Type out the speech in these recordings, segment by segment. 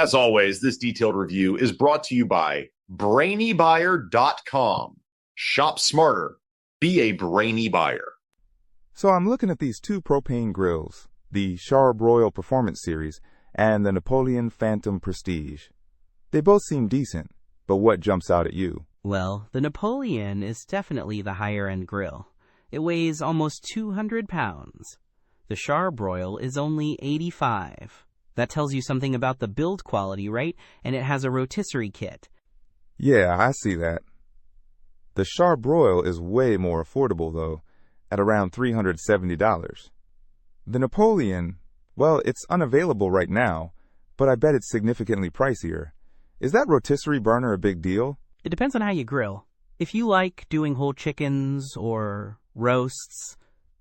As always, this detailed review is brought to you by BrainyBuyer.com. Shop smarter. Be a brainy buyer. So I'm looking at these two propane grills, the Char-Broil Performance Series and the Napoleon Prestige. They both seem decent, but what jumps out at you? Well, the Napoleon is definitely the higher-end grill. It weighs almost 200 pounds. The Char-Broil is only 85. That tells you something about the build quality, right? And it has a rotisserie kit. Yeah, I see that. The Char-Broil is way more affordable, though, at around $370. The Napoleon, well, it's unavailable right now, but I bet it's significantly pricier. Is that rotisserie burner a big deal? It depends on how you grill. If you like doing whole chickens or roasts,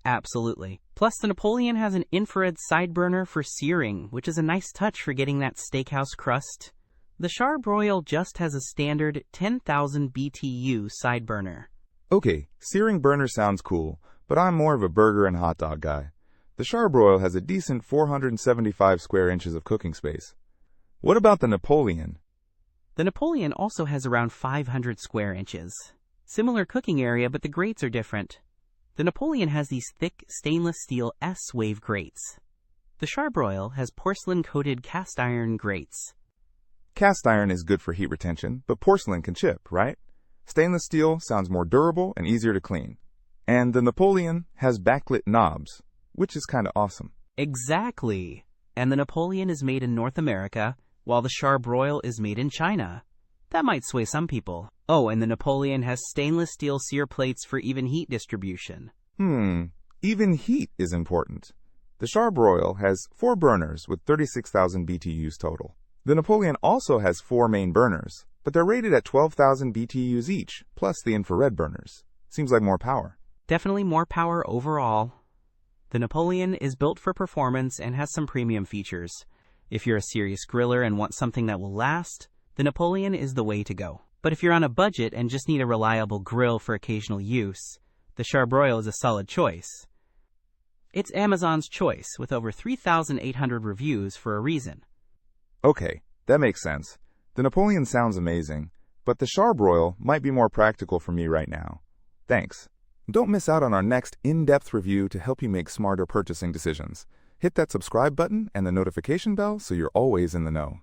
absolutely. Plus, the Napoleon has an infrared side burner for searing, which is a nice touch for getting that steakhouse crust. The Char-Broil just has a standard 10,000 BTU side burner. Okay, searing burner sounds cool, but I'm more of a burger and hot dog guy. The Char-Broil has a decent 475 square inches of cooking space. What about the Napoleon? The Napoleon also has around 500 square inches. Similar cooking area, but the grates are different. The Napoleon has these thick stainless steel S-wave grates. The Char-Broil has porcelain-coated cast iron grates. Cast iron is good for heat retention, but porcelain can chip, right? Stainless steel sounds more durable and easier to clean. And the Napoleon has backlit knobs, which is kind of awesome. Exactly. And the Napoleon is made in North America, while the Char-Broil is made in China. That might sway some people. Oh, and the Napoleon has stainless steel sear plates for even heat distribution. Even heat is important. The Char-Broil has 4 burners with 36,000 BTUs total. The Napoleon also has 4 main burners, but they're rated at 12,000 BTUs each, plus the infrared burners. Seems like more power. Definitely more power overall. The Napoleon is built for performance and has some premium features. If you're a serious griller and want something that will last, the Napoleon is the way to go. But if you're on a budget and just need a reliable grill for occasional use, the Char-Broil is a solid choice. It's Amazon's choice, with over 3,800 reviews for a reason. Okay, that makes sense. The Napoleon sounds amazing, but the Char-Broil might be more practical for me right now. Thanks. Don't miss out on our next in-depth review to help you make smarter purchasing decisions. Hit that subscribe button and the notification bell so you're always in the know.